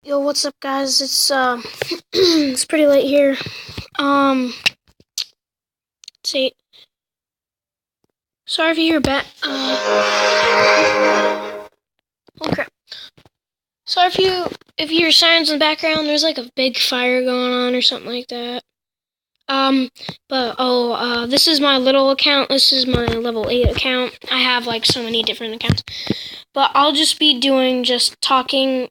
Yo, what's up, guys? It's it's pretty late here. Let's see. Sorry if you hear okay. Sorry if you hear sirens in the background. There's like a big fire going on or something like that. This is my little account. This is my level 8 account. I have like so many different accounts, but I'll just be doing talking.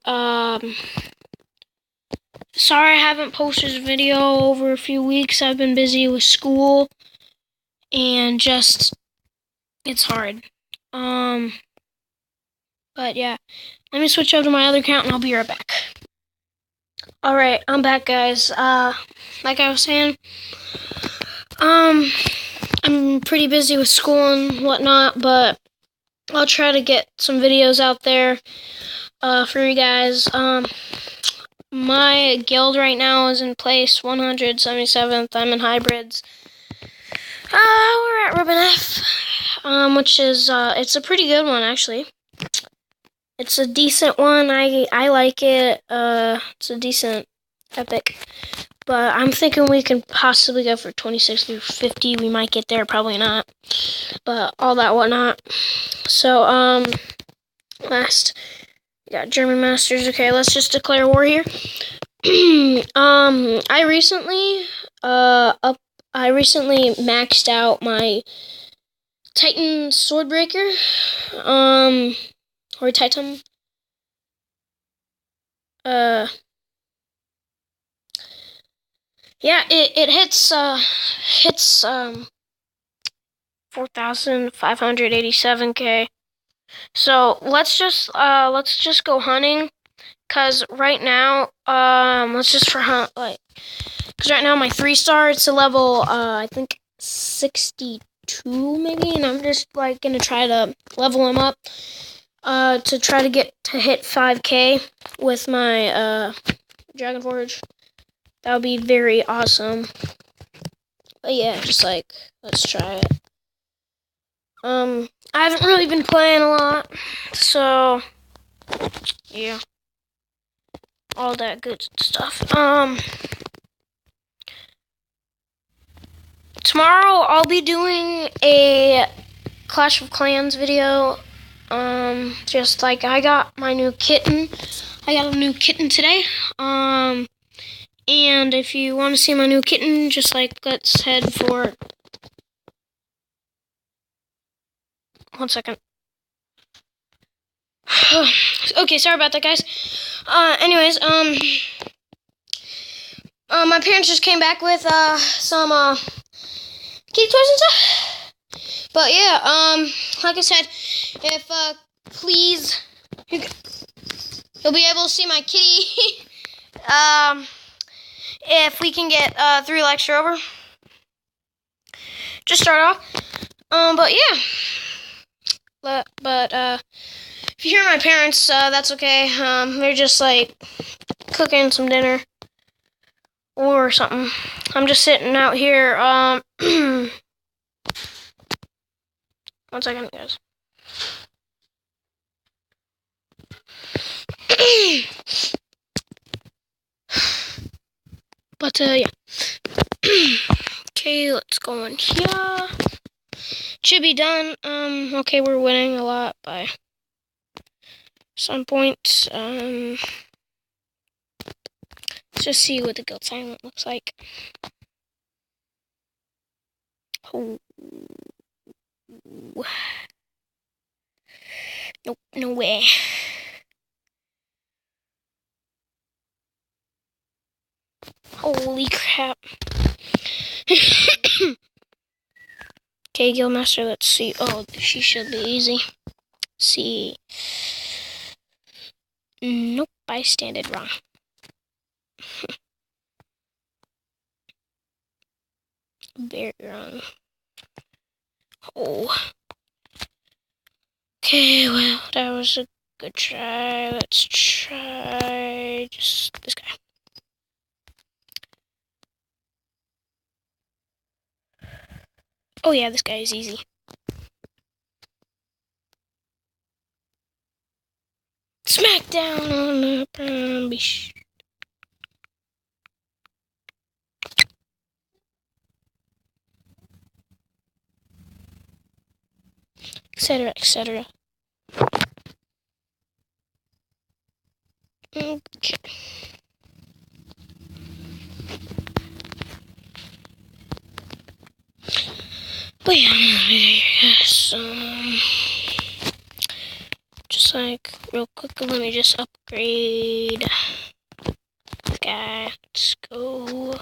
Sorry I haven't posted a video over a few weeks. I've been busy with school and it's hard. But yeah, let me switch over to my other account and I'll be right back. Alright, I'm back, guys. Like I was saying, I'm pretty busy with school and whatnot, but I'll try to get some videos out there, for you guys. My guild right now is in place 177th. I'm in hybrids. We're at Ribbon F, which is, it's a pretty good one, actually. It's a decent one. I like it. It's a decent epic. But I'm thinking we can possibly go for 26 through 50. We might get there, probably not. But all that whatnot. So, last, we got German Masters. Okay, let's just declare war here. I recently maxed out my ktten Swordbreaker, or Titan. Yeah, it hits 4,587k. So let's just go hunting, cause right now let's just for hunt cause right now my 3-star, it's a level I think 62 maybe, and I'm just gonna try to level him up to try to get to hit 5k with my Dragon Forge. That would be very awesome. But yeah, let's try it. I haven't really been playing a lot, so yeah, all that good stuff. Tomorrow I'll be doing a Clash of Clans video. I got my new kitten. I got a new kitten today. And if you want to see my new kitten, let's head for... One second. Okay, sorry about that, guys. Anyways, my parents just came back with, some, kitty toys and stuff. But yeah, like I said, if, please, you'll be able to see my kitty, if we can get, 3 likes or over. Just start off. But yeah. But if you hear my parents, that's okay. They're just, cooking some dinner or something. I'm just sitting out here, 1 second, guys. But, yeah. Okay, let's go in here. Should be done. Okay, we're winning a lot by some points. Let's just see what the guild silent looks like. Oh. Nope, no way. Holy crap. Okay, Guildmaster, let's see. Oh, she should be easy. Let's see. Nope, I standed wrong. Very wrong. Oh. Okay, well, that was a good try. Let's try just this guy. Oh yeah, this guy is easy. Smack down on the zombie etc., etc. Okay. But yeah, just like real quick, let me just upgrade. Okay, let's go.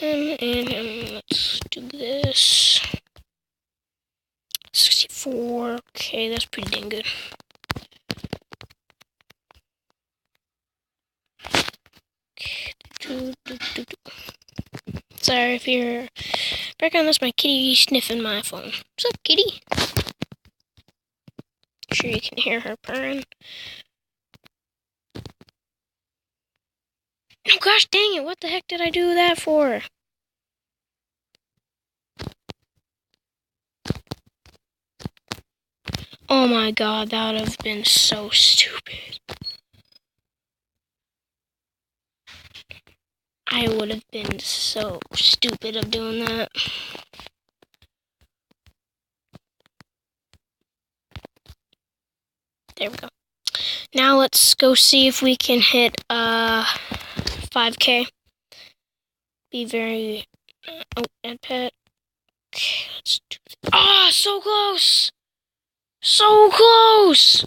And let's do this. 64. Okay, that's pretty dang good. Sorry if you're background. That's my kitty sniffing my phone. What's up, kitty? I'm sure you can hear her purring. Oh gosh dang it, what the heck did I do that for? Oh my god, that would have been so stupid. I would have been so stupid of doing that. There we go. Now let's go see if we can hit 5K. Be very oh, and pet. Okay, let's do this. Ah, so close! So close!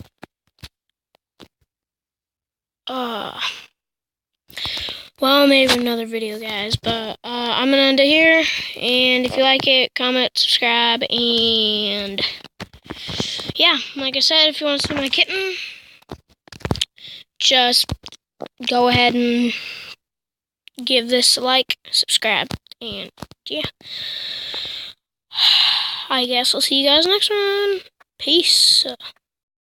Well, maybe another video, guys, but I'm gonna end it here. And if you like it, comment, subscribe, and yeah, like I said, if you want to see my kitten, just go ahead and give this a like, subscribe, and yeah. I guess I'll see you guys next one. Peace.